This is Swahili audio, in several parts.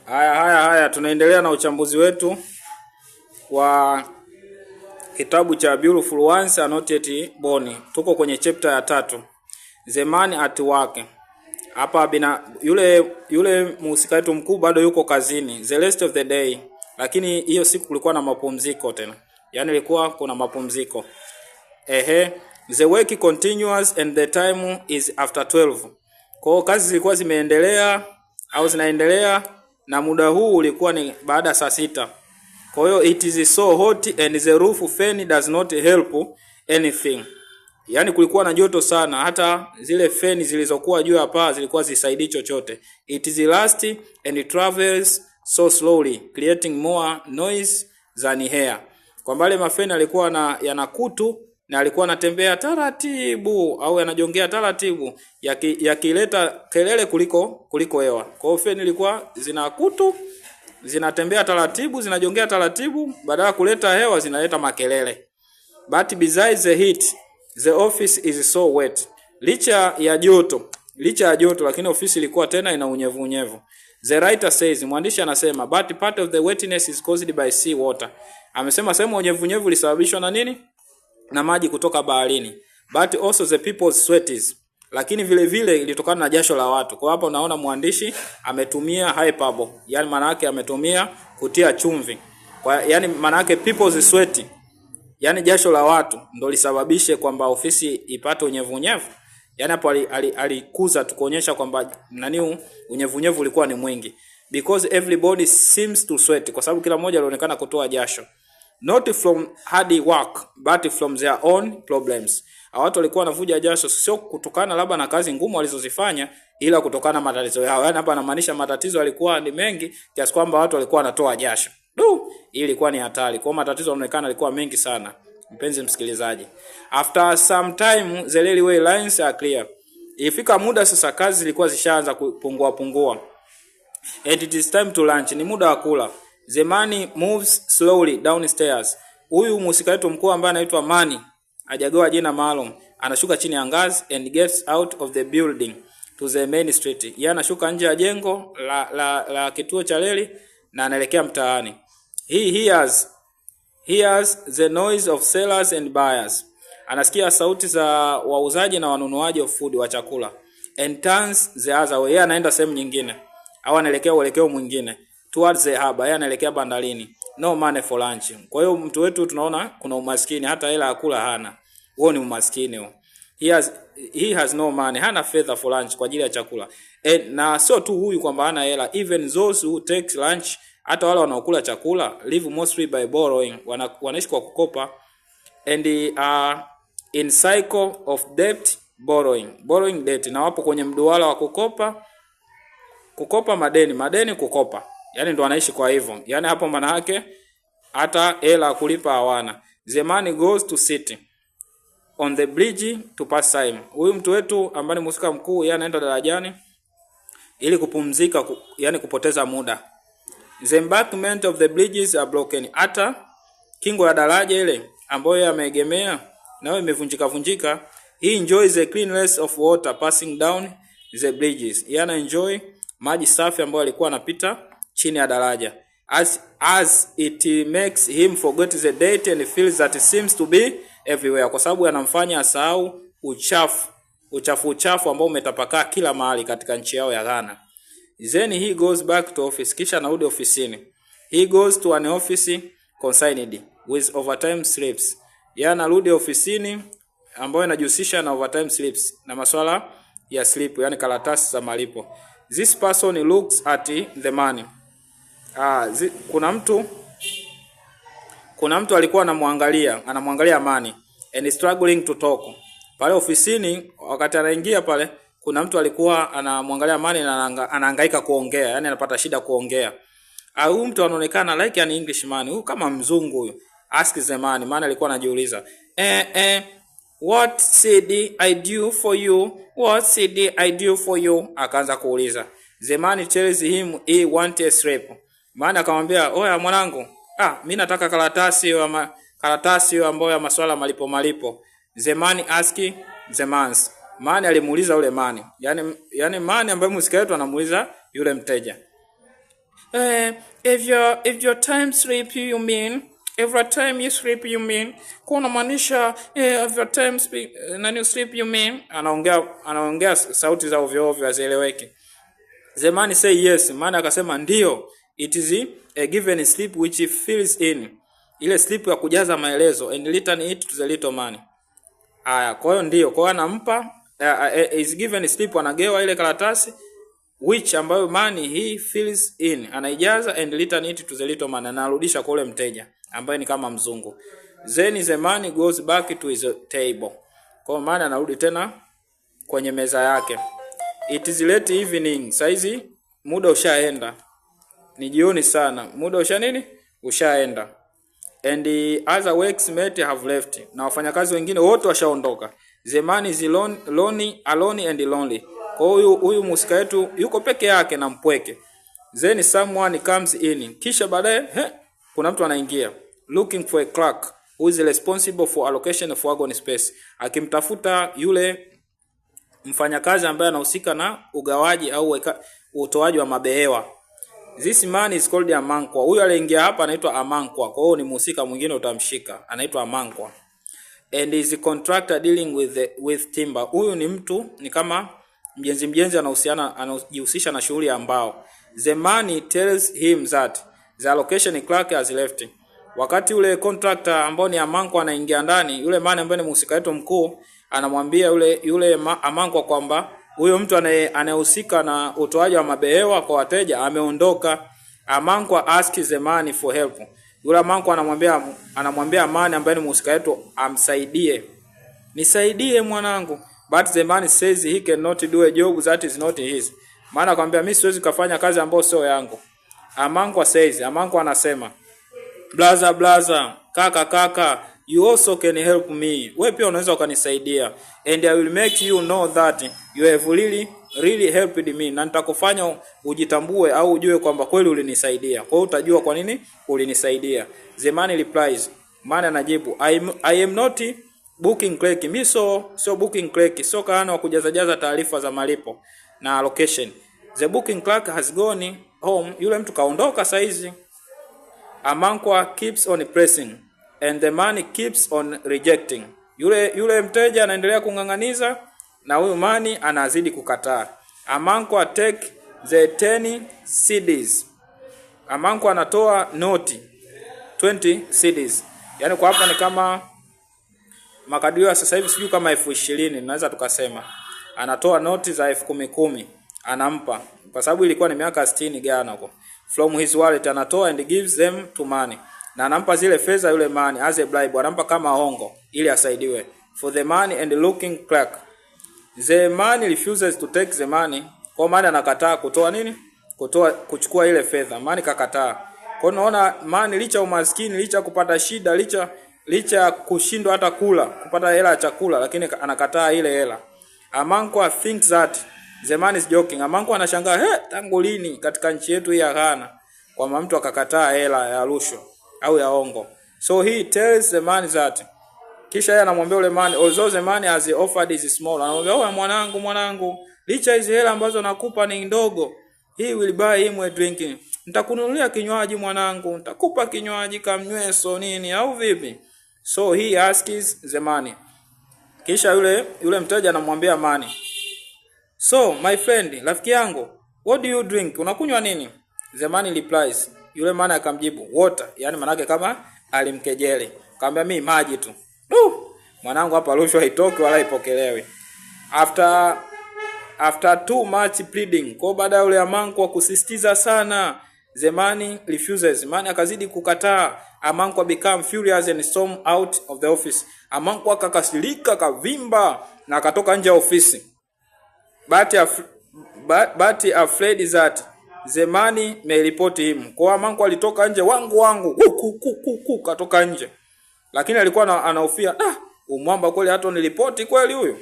Haya, tunaendelea na uchambuzi wetu wa kitabu cha Beautiful Ones Are Not Yet Born. Tuko kwenye chapter ya 3. The Man at Work. Hapa yule mhusika wetu mkuu bado yuko kazini the rest of the day, lakini hiyo siku kulikuwa na mapumziko tena. Yaani ilikuwa kuna mapumziko. The work continues and the time is after 12. Kwa hiyo kazi zilikuwa zinaendelea na muda huu ulikuwa ni baada ya saa 6. Kwa hiyo it is so hot and the roof fan does not help anything. Yaani kulikuwa na joto sana, hata zile feni zilizokuwa juu ya paa zilikuwa zisaidii chochote. It is rusty and it travels so slowly, creating more noise than air. Kwa mbali mafeni alikuwa yana kutu na alikuwa anatembea taratibu au yanajongea taratibu yakileta kelele kuliko hewa. Kwa hiyo feni ilikuwa zina kutu, zinatembea taratibu, zinajongea taratibu, badala ya kuleta hewa zinaleta makelele. But besides the heat, the office is so wet. Licha ya joto lakini ofisi ilikuwa tena ina unyevu. The writer says, mwandishi anasema, but part of the wetness is caused by sea water. Amesema sehemu unyevu ilisababishwa na nini? Na maji kutoka baharini. But also the people's sweat, lakini vile ilitokana na jasho la watu. Kwa hapo unaona mwandishi ametumia hyperbole, yani maana yake ametumia kutia chumvi. Yani maana yake people's sweat, yani jasho la watu ndio lisababishe kwamba ofisi ipate unyevu. Yani hapo alikuza tukuonyesha kwamba unyevu ulikuwa ni mwingi. Because everybody seems to sweat, kwa sababu kila mmoja alionekana kutoa jasho. Not from hard work, but from their own problems. Watu walikuwa wanavuja jasho sio kutokana labda na kazi ngumu walizozifanya, ila kutokana na matatizo yao. Yani hapa anamaanisha matatizo yalikuwa ni mengi kiasi kwamba watu walikuwa wanatoa jasho. Hii ilikuwa ni hatari. Kwa matatizo yanaonekana yalikuwa mengi sana. Mpenzi msikilizaji. After some time the railway lines are clear. Ifika muda sasa kazi zilikuwa zishaanza kupungua. And it is time to lunch. Ni muda wa kula. The man moves slowly downstairs. Huyu mhusika wetu mkuu ambaye anaitwa Mani, hajagawa jina maalum, anashuka chini ya ngazi and gets out of the building to the main street. Yeye anashuka nje ya jengo la kituo cha reli na anaelekea mtaani. He hears the noise of sellers and buyers. Anasikia sauti za wauzaji na wanunuaji wa food wa chakula. And turns the other way. Yeye anaenda sehemu nyingine au anaelekea uelekeo mwingine. Towards the harbor, yeye anaelekea bandarini. No money for lunch. Kwa hiyo mtu wetu tunaona kuna umaskini, hata hela ya kula hana. Huo ni umaskini huo. He has no money, hana fedha for lunch, kwa ajili ya chakula. Na sio tu huyu kwamba hana hela, even those who take lunch, hata wale wanaokula chakula live mostly by borrowing, wanaishi kwa kukopa. And in cycle of debt, borrowing debt, na wapo kwenye mduara wa kukopa madeni kukopa. Yani ndo anaishi kwa hivyo. Yani hapo maana yake hata hela kulipa hawana. The man goes to sit on the bridge to pass time. Huyu mtu wetu ambaye ni mhusika mkuu, yeye anaenda darajani ili kupumzika, yani kupoteza muda. The embankment of the bridges are broken. Hata kingo ya daraja ile ambayo yameegemea nayo imevunjika. He enjoys the cleanness of water passing down the bridges. Yeye enjoy maji safi ambayo alikuwa anapita chini ya daraja. As it makes him forget the date and feels that it seems to be everywhere. Kwa sababu yanamfanya asahau uchafu ambao umetapakaa kila mahali katika nchi yao ya Ghana. Then he goes back to office. Kisha anarudi ofisini. He goes to an office consigned with overtime slips. Anarudi ofisini ambayo inajihusisha na overtime slips na masuala ya slip, yani karatasi za malipo. This person looks at the money. Kuna mtu alikuwa anamwangalia Mani and struggling to talk. Pale ofisini wakati anaingia pale, kuna mtu alikuwa anamwangalia Mani na anahangaika kuongea, yani anapata shida kuongea. Huyu mtu anaonekana like an Englishman, huyu kama mzungu huyu. Ask the man, Mani alikuwa anajiuliza, what did I do for you? What did I do for you? Akaanza kuuliza. The man tells him he wants a slip. Maana akamwambia, "Oya mwanangu, mimi nataka karatasi ambayo ya masuala malipo." The man asked the man. Man alimuuliza yule man. Yaani man ambaye msika wetu anamuuliza yule mteja. if your time sleep you mean, every time you sleep you mean, kwa unamaanisha every time you sleep you mean. Anaongea sauti za ovyo ovyo hazieleweki. The man say yes, maana akasema ndio, it is a given sleep which fills in, ile sleep ya kujaza maelezo, and return it to the little man. Aya, kwa hiyo ndio, kwa anampa is given sleep, anagewa ile karatasi which ambayo man he fills in, anaijaza, and return it to the little man, anarudisha kwa ule mteja ambaye ni kama mzungu. Then the man goes back to his table, kwa maana anarudi tena kwenye meza yake. It is late evening, saizi muda ushaenda, ni jioni sana, muda ushaenda. And the other workmates have left, na wafanyakazi wengine wote washaondoka. The man is alone and lonely, kwa huyu musika yetu yuko peke yake na mpweke. Then someone comes in, kisha baadaye kuna mtu anaingia, looking for a clerk who is responsible for allocation of wagon space, akimtafuta yule mfanyakazi ambaye anahusika na ugawaji au utoaji wa mabehewa. This man is called Amankwa. Huyu aliingia hapa anaitwa Amankwa. Kwa hiyo ni mhusika mwingine utamshika, anaitwa Amankwa. And is a contractor dealing with timber. Huyu ni mtu ni kama mjenzi anajihusisha na shughuli ya mbao. The man tells him that the allocation clerk has left. Wakati ule contractor ambao ni Amankwa anaingia ndani, yule man ambaye ni mhusika wetu mkuu anamwambia yule Amankwa kwamba huyo mtu anayehusika na utoaji wa mabehewa kwa wateja ameondoka. Amankwa asks the man for help. Yule Amankwa anamwambia man ambaye ni mhusika wetu amsaidie. Nisaidie mwanangu. But the man says he cannot do a job that is not his. Maana akamwambia mimi siwezi kufanya kazi ambayo sio yangu. Amankwa anasema, Blaza, kaka, you also can help me. Wewe pia unaweza ukanisaidia. And I will make you know that you have really helped me. Na nitakufanya ujitambue au ujue kwamba kweli ulinisaidia. Kwa hiyo utajua kwa nini ulinisaidia. The man replies, man anajibu, I am not booking clerk. Mimi sio booking clerk. Sio kana wa kujaza taarifa za malipo na allocation. The booking clerk has gone home. Yule mtu kaondoka saizi. Amankwa keeps on pressing and the man keeps on rejecting. Yule mteja anaendelea kung'ang'aniza na huyu mani anazidi kukataa. Amankwa take the 10 cedis. Amankwa anatoa noti 20 cedis. Yaani kwa hapa ni kama makadirio sasa hivi sijui kama 20,000 naweza tukasema. Anatoa noti za 10,000 anampa kwa sababu ilikuwa ni miaka 60 Ghana huko. From his wallet anatoa and gives them to money. Na anampa zile fedha yule man as a bribe, anampa kama hongo ili asaidiwe. For the money and looking clerk. The man refuses to take the money. Kwa maana anakataa kuchukua ile fedha. Man kakataa. Kwa unaona man licha umaskini, licha kupata shida, licha kushindwa hata kupata hela ya chakula, lakini anakataa ile hela. Amankwa thinks that the man is joking. Amankwa anashangaa, tangu lini katika nchi yetu hii ya Ghana kwa mtu akakataa hela ya rushwa au ya hongo. So he tells the man that, kisha yeye anamwambia yule man, although the man has offered is small, anamwambia mwanangu, licha hizo hela ambazo nakupa ni ndogo, he will buy him a drink. Nitakununulia kinywaji mwanangu, nitakupa kinywaji kamnyweso nini au vipi? So he asks the man. Kisha yule mteja anamwambia man, so my friend, rafiki yangu, what do you drink? Unakunywa nini? The man replies. Yule man akamjibu, water. Yani manake kama alimkejeli. Akamwambia mimi maji tu. Mwanangu hapa rushwa haitoki wala ipokelewi. After too much pleading, kwa baada yule Amankwa kusisitiza sana, the man refuses. Man akazidi kukataa. Amankwa become furious and storm out of the office. Amankwa akakasirika, kavimba na akatoka nje ya ofisi. But afraid that the man may report him. Kwa Amankwa alitoka nje, wangu katoka nje. Lakini alikuwa anahofia, umwamba kweli hata nilipoti kweli huyo.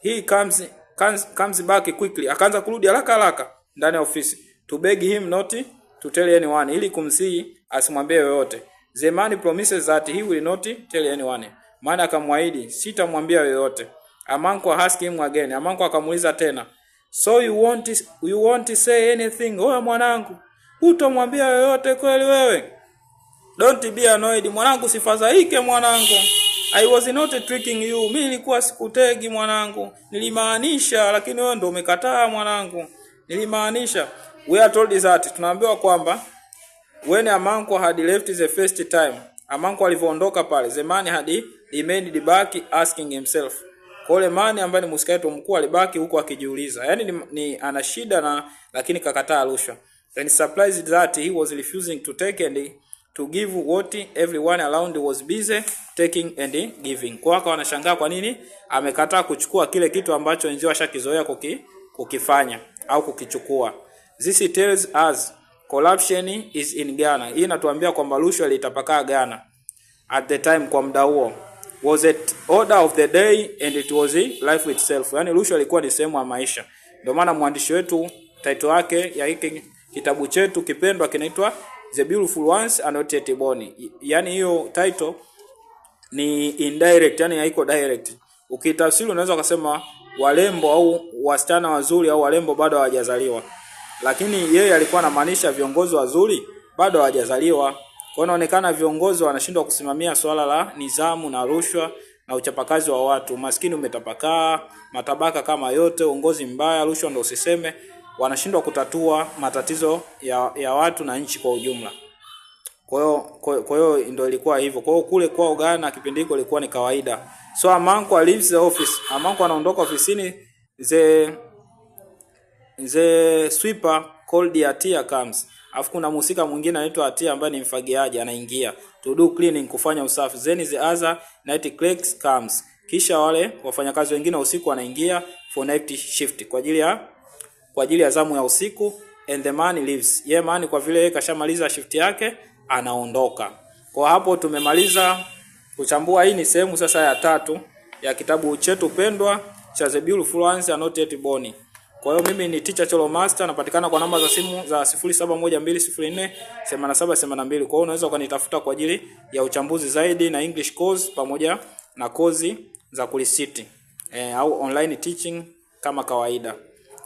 He comes back quickly. Akaanza kurudi haraka ndani ya ofisi. To beg him not to tell anyone, ili kumsihi asimwambie yoyote. The man promises that he will not tell anyone. Maana akamwahidi sitamwambia yoyote. Amankwa asked him again. Amankwa akamuuliza tena, so you won't say anything? Mwanangu, Hutomwambia yoyote kweli wewe? Don't be annoyed. Mwanangu, sifadhaike mwanangu. I was not tricking you. Mimi nilikuwa sikutegi mwanangu. Nilimaanisha, lakini wewe ndio umekataa mwanangu. Nilimaanisha. We are told that, tunaambiwa kwamba when Amanko had left the first time, Amanko alivyoondoka pale, the man had remained back asking himself. Kwa yule man ambaye ni msikaito mkuu alibaki huko akijiuliza. Yaani ni ana shida na lakini kakataa rushwa. And surprised that he was refusing to take and to give what everyone around was busy taking and giving. Kwa hiyo wanashangaa kwa nini amekataa kuchukua kile kitu ambacho wenzao washakizoea kukifanya au kukichukua. This tells us corruption is in Ghana. Hii inatuambia kwamba rushwa ilitapakaa Ghana at the time. Kwa muda huo was it order of the day and it was life itself. Yaani rushwa ilikuwa ni sehemu ya maisha. Ndio maana mwandishi wetu title yake ya hiki kitabu chetu kipendwa kinaitwa The Beautiful Ones Are Not Yet Born. Yaani hiyo title ni indirect, yani haiko direct. Ukitafsiri unaweza kusema walembo au wasichana wazuri au walembo bado hawajazaliwa. Lakini yeye alikuwa anamaanisha viongozi wazuri bado hawajazaliwa. Kwa inaonekana viongozi wanashindwa kusimamia swala la nidhamu na rushwa na uchapakazi wa watu. Maskini umetapakaa, matabaka kama yote, uongozi mbaya, rushwa ndio usiseme, wanashindwa kutatua matatizo ya watu na nchi kwa ujumla. Kwa hiyo ndio ilikuwa hivyo. Kwa hiyo kule kwa Ghana kipindi hiko ilikuwa ni kawaida. So Amanko leaves the office. Amanko anaondoka ofisini, the sweeper called Atia comes. Alafu kuna mhusika mwingine anaitwa Atia ambaye ni mfagiaji anaingia to do cleaning, kufanya usafi. Then the other night clerks comes. Kisha wale wafanyakazi wengine usiku wanaingia for night shift kwa ajili ya zamu ya usiku. And the man leaves. Yeye man kwa vile kashamaliza shift yake anaondoka. Kwa hapo tumemaliza kuchambua. Hii ni sehemu sasa ya 3 ya kitabu chetu pendwa cha The Beautiful Ones Are Not Yet Born. Kwa hiyo mimi ni Teacher Cholo Master, napatikana kwa namba za simu za 0712048782. Kwa hiyo unaweza ukanitafuta kwa ajili ya uchambuzi zaidi na English course pamoja na kozi za kulisiti au online teaching kama kawaida.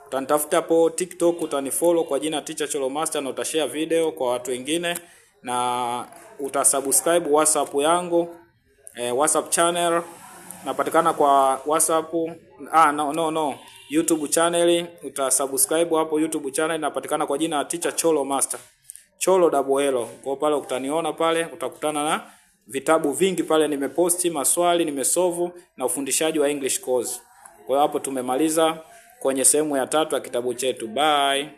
Utanitafuta hapo TikTok, utanifollow kwa jina Teacher Cholo Master na utashare video kwa watu wengine na utasubscribe WhatsApp yangu, WhatsApp channel. Napatikana kwa WhatsApp YouTube channel, utasubscribe hapo YouTube channel, napatikana kwa jina Teacher Cholo Master. Cholo double L. Kwa pale utaniona pale, utakutana na vitabu vingi pale nimeposti, maswali nimesolve na ufundishaji wa English course. Kwa hiyo hapo tumemaliza kwenye sehemu ya 3 ya kitabu chetu. Bye.